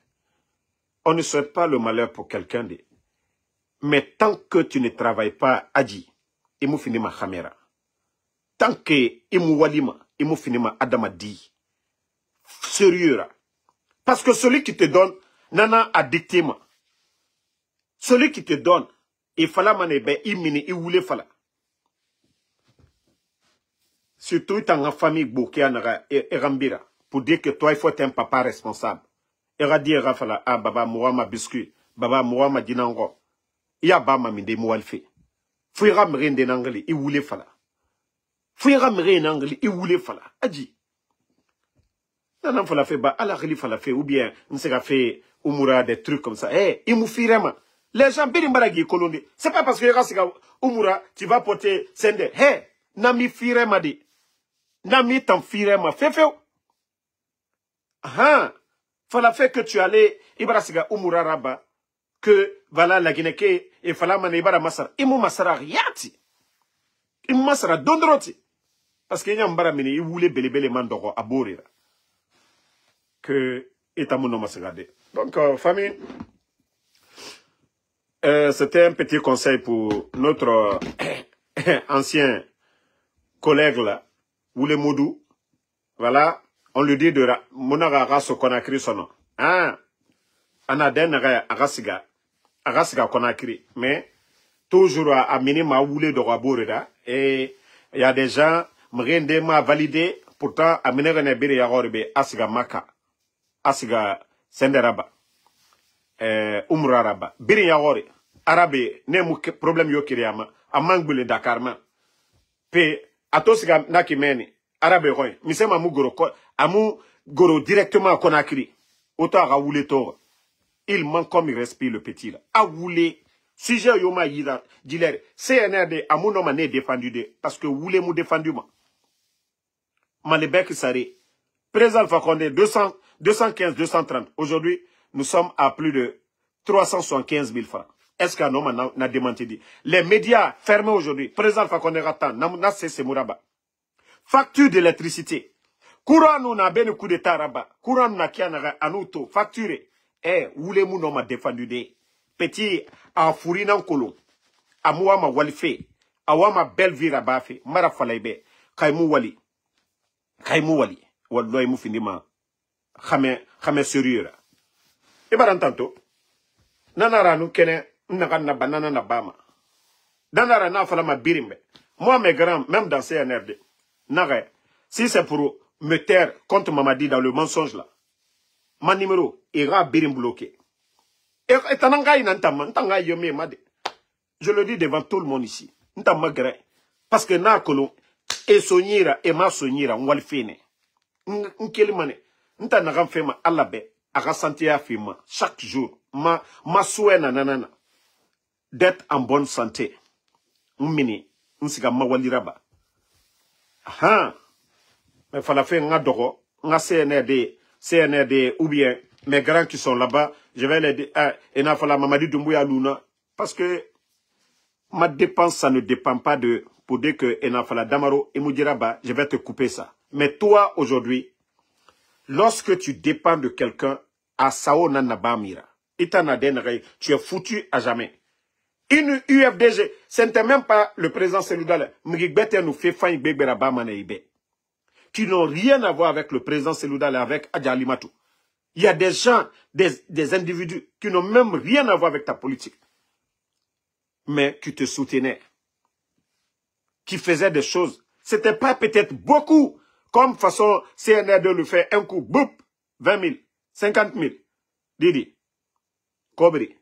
On ne souhaite pas le malheur pour quelqu'un de. Mais tant que tu ne travailles pas, Adji, il m'a fini ma caméra. Tant que il m'a walima, il m'a fini ma adamadi. Sérieux là. Parce que celui qui te donne, nana addicté ma. Celui qui te donne, il fallait manebe, il mini, il voulait fallait. Surtout dans la famille bouquet et rambira. Pour dire que toi, il faut être un papa responsable. Il va dire, ah, baba, moi, ma biscuit. Baba, moi, ma dinango. Il y a ba ma minde moualfe. Fouira mrende n'anglais, il voulait fala. Fouira mrende n'anglais, il voulait fala. Adji. Nanan fala fait, bah, ala khali fala fait, ou bien, on s'est fait, umura, des trucs comme ça. Eh, il mou firema. Les gens, birimbaragi kolonde. C'est pas parce que y'a umura, tu vas porter sende. Eh, nami firema di. Nami tan firema. Fefeo. Ah, fala fait que tu allais, ibrasiga umura raba. Que voilà la Guinée et fala manibara masara imu masara riati imu masara dondroti parce que nyambara mini il voulait belebele mandoko aborira que etamuno masagade. Donc famille, c'était un petit conseil pour notre ancien collègue là Wule Modou. Voilà, on lui dit de monara raso Conakry son nom. Ah, anaden agasiga Agasiga Conakry, mais toujours à minima voulu de Rabourida. Et il y a des gens, m'rende m'a validé, pourtant, à minera biri yagorbe, asiga maka, asiga senderaba, umraraba, biri yagore, arabe, ne mu problème yokiriama, a mangbule Dakarma, pe, atosiga nakimeni, arabe roy, misema mu goro directement à Conakry, autant à voulu tort. Il manque comme il respire le petit là. A voulu, sujet yoma yida, dilere, CNRD, à mon nom n'est défendu de, parce que vous voulez mou défendu ma. Malébek Saré, Président Fakonde, 215, 230. Aujourd'hui, nous sommes à plus de 375 000 francs. Est-ce qu'un homme n'a démenti dit? Les médias fermés aujourd'hui, Président Fakonde Ratan, n'a cessé Mouraba. Facture d'électricité. Courant nous n'a ben coup d'état rabat. Courant n'a kiana anuto, facturé. Eh, oule mou non m'a défendu de. Petit, a fourri nan kolon. A moua ma walife. A wa ma belle vie rabafe. Mara falaybe. Kaimou wali. Kaimou wali. Walloy mou finima. Khame sérieux. Et barantanto. Nanara nou kene. N'agana banana na bama. Nanara na fala ma birimbe. Moi, mes grands, même dans CNRD. Nare. Si c'est pour me taire contre Mamadi dans le mensonge là. Ma numéro ira birim bloqué. Et je le dis devant tout le monde ici. Parce que na kolon et sonira et ma sonira on va le faire. N'kelimane. N'ta na fema alabe a santé afima chaque jour. Ma souhait nanana d'être en bonne santé. M'mini n'siga ma waliraba. Ah. Mais fallait faire nga doro nga CNRD ou bien mes grands qui sont là-bas, je vais les dire, et n'a fallu Mamadi Doumbouya Luna, parce que ma dépense, ça ne dépend pas de, pour dire que n'a fallu Damaro et Moudiraba, je vais te couper ça. Mais toi, aujourd'hui, lorsque tu dépends de quelqu'un, à Sao Nanabamira, tu es foutu à jamais. Une UFDG, ce n'était même pas le président Seloudal, Mrigbete nous fait faim Beberaba Maneibe, qui n'ont rien à voir avec le président Seloudal et avec Adja Alimatou. Il y a des gens, des individus qui n'ont même rien à voir avec ta politique, mais qui te soutenaient, qui faisaient des choses. C'était pas peut-être beaucoup, comme façon CNR de le faire un coup, boum, 20 000, 50 000. Didi, Kobri,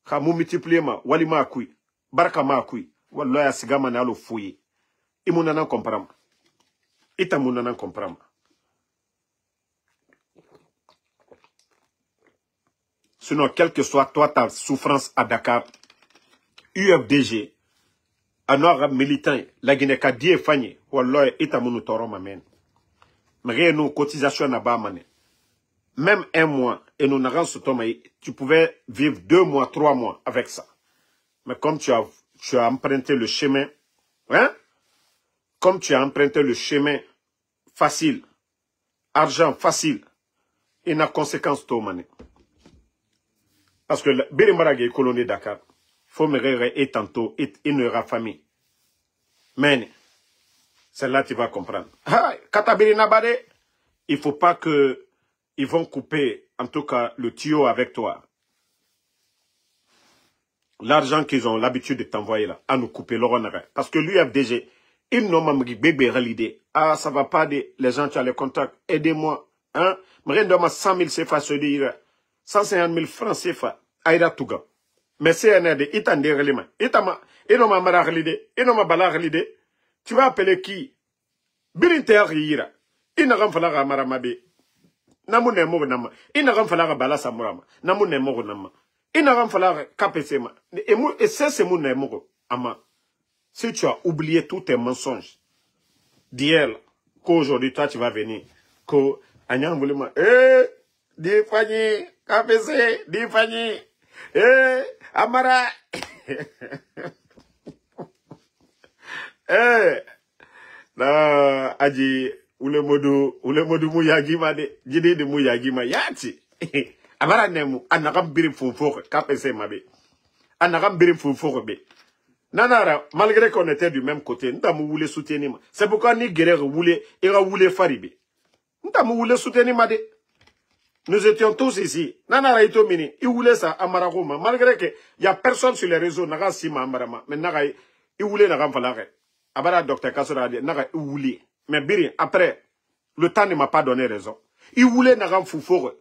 Kamou multiplié ma, Walima Akui, Barkama Akui, Walloya Sigama Nalo Fouye. Imunana comprend. Itamunana comprend. Sinon, quelle que soit toi ta souffrance à Dakar, UFDG, anora militant, la Guinée ka die fanye, wallah itamunu toro mamen. Mais nous cotisation na ba mané. Même un mois, et nous n'avons ce temps, tu pouvais vivre 2 mois, 3 mois avec ça. Mais comme tu as emprunté le chemin, hein? Comme tu as emprunté le chemin facile, argent facile, il y a conséquence tout mané. Parce que Birimbarag est colonie Dakar. Faut me rire et tantôt, il n'y aura famille. Mais, c'est là que tu vas comprendre. Katabiri Nabade, il ne faut pas que ils vont couper, en tout cas, le tuyau avec toi. L'argent qu'ils ont l'habitude de t'envoyer là, à nous couper l'oronere. Parce que l'UFDG, ils n'ont pas bébé l'idée. Ah, ça va pas, les gens qui ont les contacts, aidez-moi. Hein? Mais rien 100 000 CFA se dire, 150 000 francs CFA, aïda touga. Mais CNRD, ils t'en dirent les mains. Ils n'ont pas marre l'idée, ils n'ont pas balard l'idée. Tu vas appeler qui? Birinter Yira. Ils n'ont pas fallu maramabe. Namu ne mogo nama. Ina ram falaga bala samurama. Namu ne mogo nama. Ina ram falaga kapesema. Et c'est mon ne mogo. Ama. Si tu as oublié tous tes mensonges d'hier, qu'aujourd'hui toi tu vas venir, que Agnan voulait me, di fanyi, kapese, di fanyi, Amara, na, Aji, ule modu muyagima de jide de muyagima yati abara nemu anakam birim funfoko kapese mabe anakam birim funfoko be nanara malgré qu'on était du même côté ntamu voulait soutenir ma c'est pourquoi ni guerre voulait ira voulait faribe ntamu voulait soutenir ma de nous étions tous ici nanara ito mini il voulait ça amara roma malgré que y a personne sur les réseaux naga sima amarama mais naga il voulait naga falare abara docteur Kasora naga il voulait. Mais Biri, après, le temps ne m'a pas donné raison. Il voulait Nagam Foufour,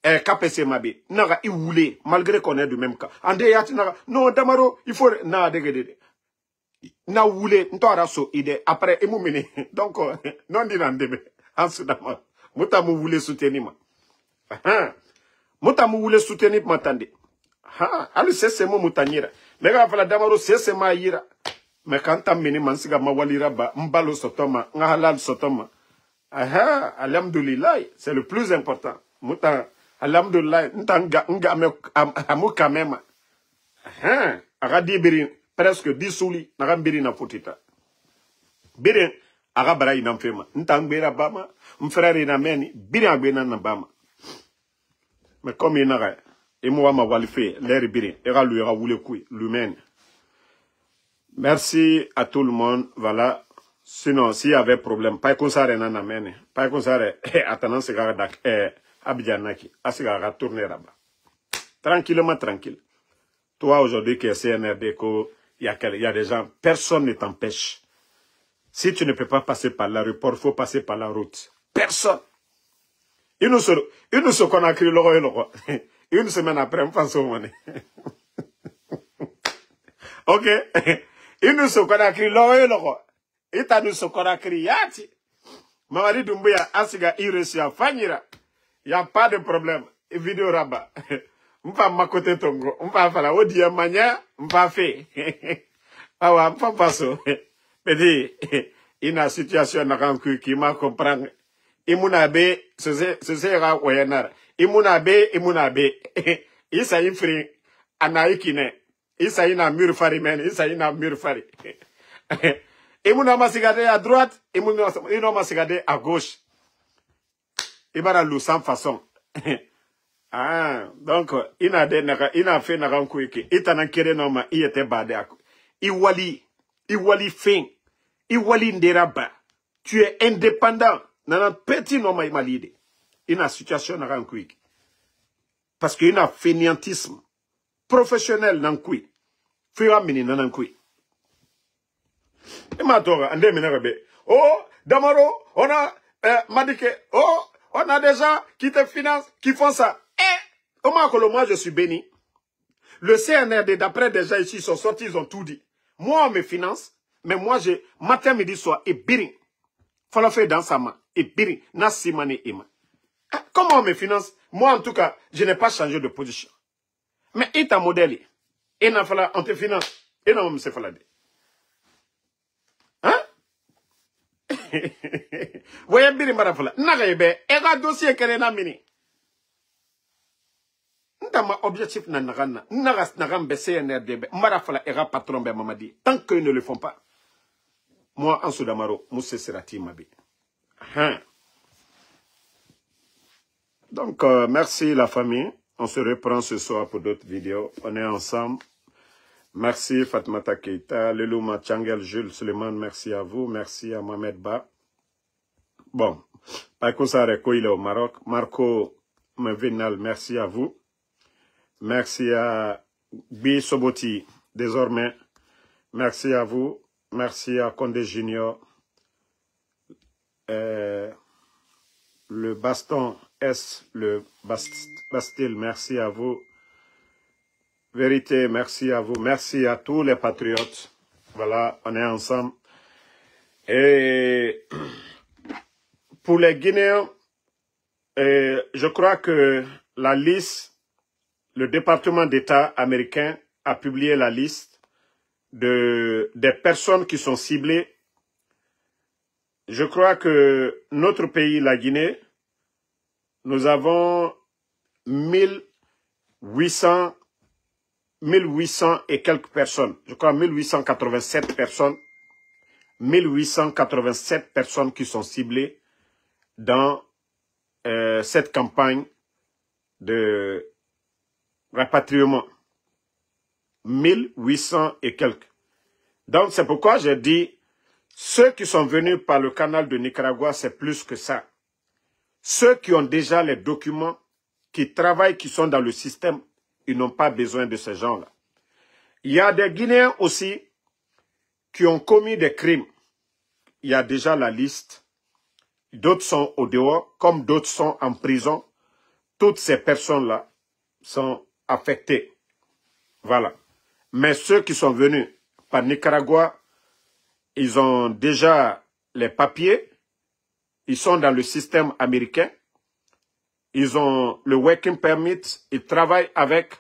KPC Mabi. Naga, il voulait, malgré qu'on est du même cas. Andeyat, Naga, non, Damaro, il faut, na, dégagez. Na voulait, n'toraso, idée. Après, il m'a mené. Donc, non, dit n'andebe. En Soudama. Moutamou voulait soutenir ma. Moutamou voulait soutenir ma tande. Allez, c'est mon moutanira. Mais quand il Damaro, c'est ma ira. Mais quand tu as mené mansiga mawalira ba mbalo sotoma ngahalal sotoma alhamdulillah c'est le plus important muta alhamdulillah ntanga amuka mema agadi biri presque 10 souli nagambiri na futita biri agabara ina mfema ntangbera bama mfrère na meni biri agbena na bama mais comme il n'a et moi ma walife l'air biri era lui era wule kui l'humain. Merci à tout le monde. Voilà. Sinon, s'il y avait problème, pas qu'on s'arrête en amène. Pas qu'on s'arrête. Attendant, c'est que Abidjanaki. Asigara tourner là-bas. Tranquillement, tranquille. Toi, aujourd'hui, qui est CNRD, il y a des gens, personne ne t'empêche. Si tu ne peux pas passer par l'aéroport, il faut passer par la route. Personne. Il nous se connaît une semaine après, on pense au monnaie. Ok? Il nous se connaît l'eau, il t'a nous se connaît yati. Mamadi Doumbouya, Asiga, Iresia, Fanyira. Il n'y a pas de problème. Vidéo rabat. M'pa ma côté tongo. M'pa fala, o diya manya, m'pa fait. Awa, m'pa passo. Petit, il y a une situation qui m'a compris. Imunabe, ce sera Wayanar. Imunabe. Il s'est infri, anaïkine. Isa ina mur fari men, isa ina mur fari. Imuna masigade à droite, imuna masigade à gauche. Ibara lou sans façon. Donc, ina fait nagan kuiki. Itanan kere noma, il était badé. Iwali fin. Iwali nderaba. Tu es indépendant. Nana petit noma imalide. Ina situation nagan kuiki. Parce qu'il y a un fainéantisme professionnel dans kui. Fira mini nan kui. Et maintenant, oh, Damaro, on a Madike, oh, on a des gens qui te financent, qui font ça. Et, moi, je suis béni. Le CNRD, d'après des gens ici, ils sont sortis, ils ont tout dit. Moi, on me finance, mais moi, j'ai matin, midi, soir, et birin. Faut le faire dans sa main, et birin, nasimane ima. Comment on me finance? Moi, en tout cas, je n'ai pas changé de position. Mais il t'a modèle. Et n'a pas on te finance. Et non, monsieur Falade. Hein? Voyez bien, Marafala. N'arrive, et un dossier qu'elle est mini. Ndama objectif na nagana. Nagas nagam BCNRDB. Marafala era patron be mamadi. Tant qu'ils ne le font pas. Moi, en Soudamaro, Mousse Serati Mabi. Hein? Donc, merci la famille. On se reprend ce soir pour d'autres vidéos. On est ensemble. Merci Fatmata Keita, Lelouma Tchangel, Jules Suleiman, merci à vous. Merci à Mohamed Ba. Bon, Paiko Sareko, il est au Maroc. Marco Mevinal, merci à vous. Merci à Bi Soboti, désormais. Merci à vous. Merci à Condé Junior. Le Baston S, le Bastille, merci à vous. Vérité, merci à vous. Merci à tous les patriotes. Voilà, on est ensemble. Et pour les Guinéens, je crois que la liste, le département d'État américain a publié la liste des personnes qui sont ciblées. Je crois que notre pays, la Guinée, nous avons 1800 et quelques personnes. Je crois 1887 personnes. 1887 personnes qui sont ciblées dans cette campagne de rapatriement. 1800 et quelques. Donc c'est pourquoi j'ai dit, ceux qui sont venus par le canal de Nicaragua, c'est plus que ça. Ceux qui ont déjà les documents, qui travaillent, qui sont dans le système, ils n'ont pas besoin de ces gens-là. Il y a des Guinéens aussi qui ont commis des crimes. Il y a déjà la liste. D'autres sont au dehors, comme d'autres sont en prison. Toutes ces personnes-là sont affectées. Voilà. Mais ceux qui sont venus par Nicaragua, ils ont déjà les papiers. Ils sont dans le système américain. Ils ont le working permit. Ils travaillent avec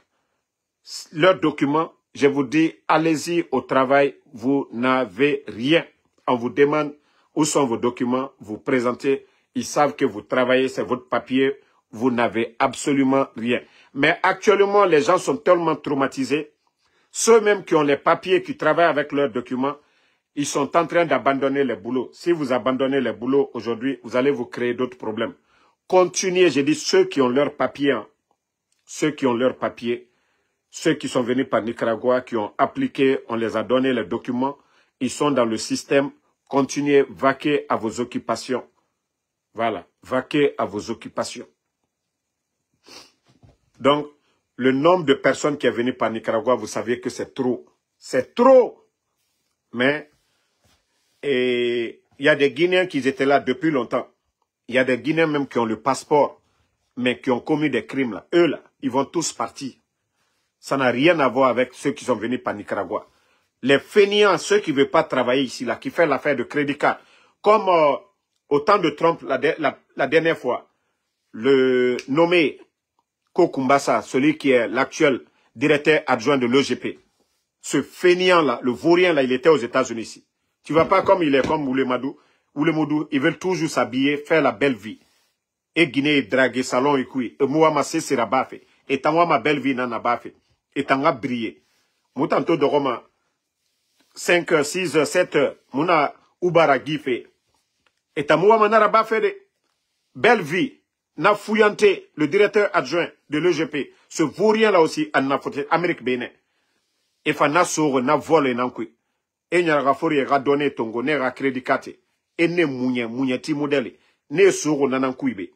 leurs documents. Je vous dis, allez-y au travail. Vous n'avez rien. On vous demande où sont vos documents. Vous présentez. Ils savent que vous travaillez. C'est votre papier. Vous n'avez absolument rien. Mais actuellement, les gens sont tellement traumatisés. Ceux-mêmes qui ont les papiers, qui travaillent avec leurs documents, ils sont en train d'abandonner les boulots. Si vous abandonnez les boulots aujourd'hui, vous allez vous créer d'autres problèmes. Continuez, j'ai dit, ceux qui ont leurs papiers, hein, ceux qui ont leurs papiers, ceux qui sont venus par Nicaragua, qui ont appliqué, on les a donné les documents, ils sont dans le système. Continuez, vaquez à vos occupations. Voilà, vaquez à vos occupations. Donc, le nombre de personnes qui sont venues par Nicaragua, vous savez que c'est trop. C'est trop. Mais, il y a des Guinéens qui étaient là depuis longtemps. Il y a des Guinéens même qui ont le passeport, mais qui ont commis des crimes là. Eux là, ils vont tous partir. Ça n'a rien à voir avec ceux qui sont venus par Nicaragua. Les fainéants, ceux qui ne veulent pas travailler ici là, qui font l'affaire de crédit card. Comme au temps de Trump, la dernière fois, le nommé Kokumbassa, celui qui est l'actuel directeur adjoint de l'OGP. Ce fainéant-là, le vaurien-là, il était aux États-Unis ici. Tu ne vas pas comme il est, comme Oulemadou. Oulemadou, ils veulent toujours s'habiller, faire la belle vie. Et Guinée, draguer, salon et couille. Et moi, ma sera bafé. Et t'envoie ma belle vie, nana bafé. Et t'en as brillé. Moutanto de Roma, 5 heures, 6 heures, 7 heures, mouna Oubara gifé. Et t'en moi, manara bafé de belle vie. Na fouillanté, le directeur adjoint de l'EGP, ce vaurien-là aussi, en Afrique, Amérique Bénin. Et fa na soro, na vole, na nkui. Et n'y a rafori, ra donné tongo, ne ra crédicate. Et ne mounye ti modèle. Ne soro, nanankouibe.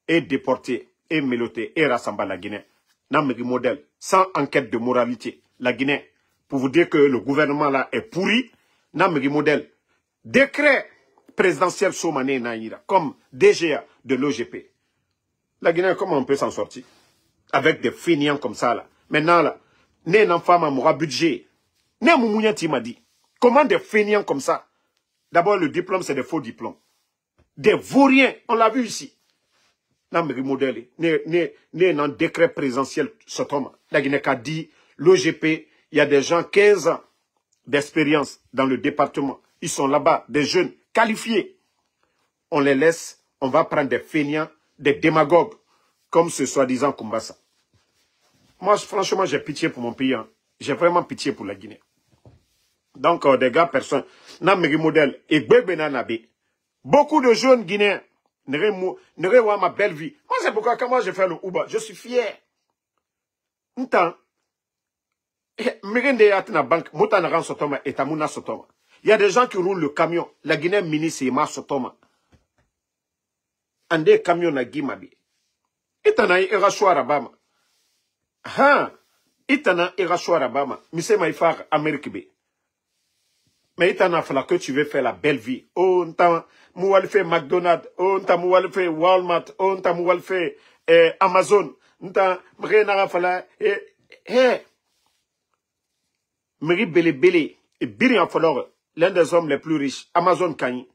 Et déporté, et méloté, et rassamba la Guinée. N'a modèle, sans enquête de moralité. La Guinée, pour vous dire que le gouvernement là est pourri, n'a modèle. Décret présidentiel Somané Naïra, comme DGA de l'OGP. La Guinée, comment on peut s'en sortir? Avec des fainéants comme ça là. Maintenant là, né un enfant à budget. Né Moumounyati m'a dit. Comment des fainéants comme ça? D'abord, le diplôme, c'est des faux diplômes. Des vauriens, on l'a vu ici. N'a modèle, né un décret présidentiel Sotoma. La Guinée a dit, l'OGP, il y a des gens 15 ans d'expérience dans le département. Ils sont là-bas, des jeunes qualifiés. On les laisse, on va prendre des feignants, des démagogues, comme ce soi-disant Kumbasa. Moi, franchement, j'ai pitié pour mon pays. Hein. J'ai vraiment pitié pour la Guinée. Donc, des gars, personne. Namegi modèle. Et Bebenanabe. Beaucoup de jeunes Guinéens n'auraient voir ma belle vie. Moi, c'est pourquoi quand moi je fais le Uber, je suis fier. Un temps, il y a des gens qui roulent le camion. La Guinée mini, c'est ma sotoma. Ande camion na Guimabi. Itana irashwa rabama. Ha! Itana irashwa rabama. Mise maïfar Amérique B. Mais itana fala que tu veux faire la belle vie. Oh, n'ta moual fait McDonald's. Oh, n'ta moual fait Walmart. Oh, n'ta moual fait Amazon. N'ta m'renara fala. Meri Bele Bele. Et Biri en falor. L'un des hommes les plus riches. Amazon Kanyi.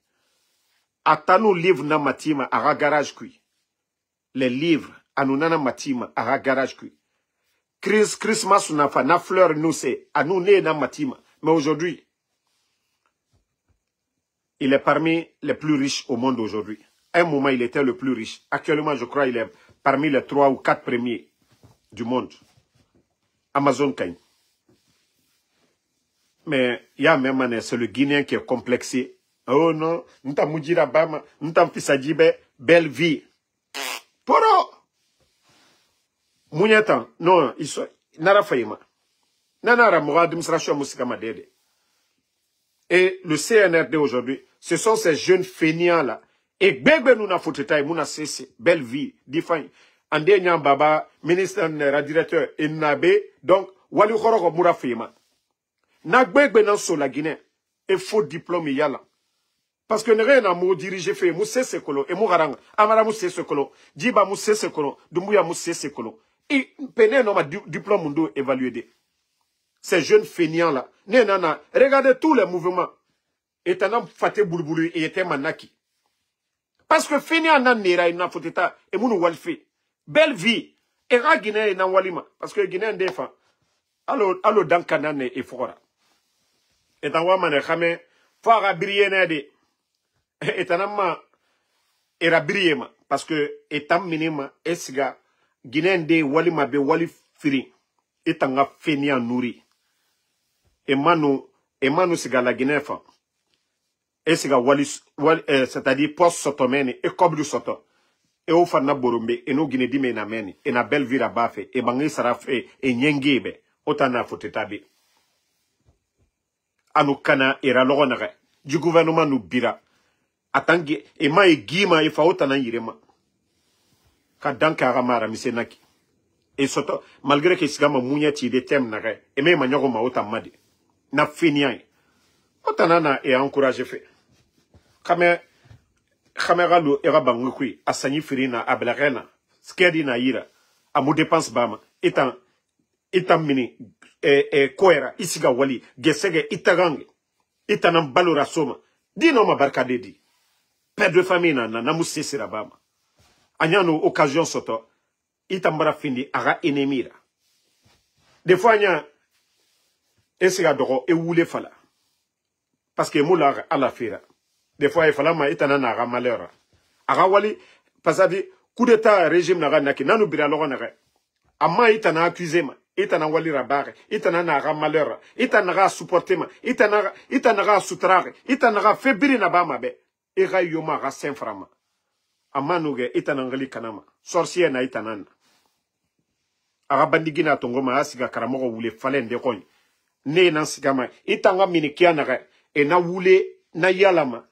Atanu livre na matima à garage kui. Les livres anunana matima à garage kui. Christmas na fa na fleur nous c'est anuné na matima. Mais aujourd'hui, il est parmi les plus riches au monde aujourd'hui. À un moment, il était le plus riche. Actuellement, je crois il est parmi les 3 ou 4 premiers du monde. Amazon Kanyi. Mais il y a même c'est le Guinéen qui est complexé. Oh non, nous t'avons moudira bama, nous t'avons fait ça belle vie. Poro! Mouniatan, non, ils sont, nara faïma. Nanara moura administration mousikama dede. Et le CNRD aujourd'hui, ce sont ces jeunes feignants là. Et bébé nous na fotetaï, mouna cessé, belle vie, diffain. Ande nyam baba, ministre, directeur, Inabe, donc, wali khoroko moura faïma. Na bébé nan so la Guinée, et faux diplôme yala. Parce que rien n'a mot dirigé fait, moussé ce colo, et mouarang, amara moussé ce colo, diba moussé ce colo, dumbuya moussé ce colo. Et peine non ma diplôme mundo évalué. Ces jeunes feignants là, nana, regardez tous les mouvements. Et t'en as faté boulboulou et était manaki. Parce que feignant nan nera il n'a foteta, et mounou walfe. Belle vie. Et ra Guinée nan walima. Parce que Guinée défend. Allo dans kanane et fora. Et dans wamane khame, fara briller nede. Etanama era brillema parce que etam minima esga Guinéen walima be wali firi etanga fenia nouri emanu siga la Guinée fa esga wali c'est-à-dire post sotomeni e koblu soto e o fana borombe e no Guinée dime na meni e na belle vira bafe e bangi sarafe e nyengebe otana fotetabi anu kana era logonare du gouvernement nous bira atangi e ma e gima e faota na yirema ka danka ramara misenaki e soto malgré que sigama munyati de tem na re e me manyogo ma ota madi na finian otanana e encourager fait kamera lo era bangukui asani firina ablarena skedi na yira amu dépense bama etan mini koera isiga wali gesege itagange itanam balora soma dino ma barkade di père de famille na moussé sirabama. Anyano occasion soto. Itambara findi ara enemira. Des fois anya esira doro e wule fala. Parce que moula à la fira. Des fois il fala ma itana na ara malheur. Ara wali pasadi coup d'état régime na naki nanu bira loro na. Amma itana accusé ma. Itana wali rabare. Itana na ara malheur. Itana ra supporter ma. Itana ra soutrare. Itana ra febri na ba ma be. Ega yoma ra senframa. Amanuge itanangali kanama. Sorcier na itanana. Arabandigina tongoma asiga karamoko wule falende koñ. Ne nan sigama. Itanga minikia na e na wule na yalama.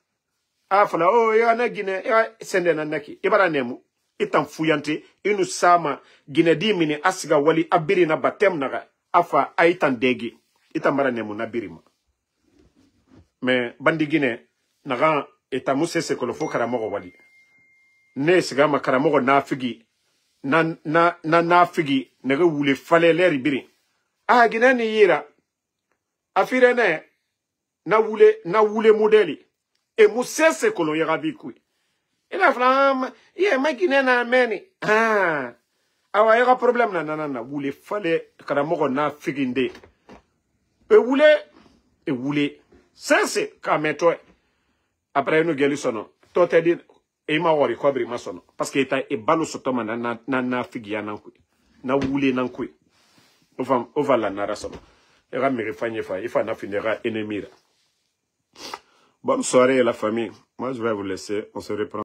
Afala oh ya na gine ya sende na naki. Ibara nemu. Itan fuyante inu sama gine di mini asiga wali abiri na batem na afa aitan degi. Itan bara nemu na birima. Mais bandigine naga eta mousse se kolofo karamoko wali. Ne sigama karamoko na figi na figi nege wule fale leri biri. Ah gina ni yira. Afire ne na wule modeli. E mousse se kolon yera bikui. E la flam ye ma gina na meni. Ah awa y'a problème na nanana wule fallait karamoko na figinde e wule ça c'est quand toi après nous geli sono to te dit e ma wori ko bri ma sono parce que eta e balo sotoma na figia nan ku na wule nan ku on va la nara sono e ga me refanye fa il faut na finira ennemi. Bonne soirée la famille, moi je vais vous laisser, on se reprend.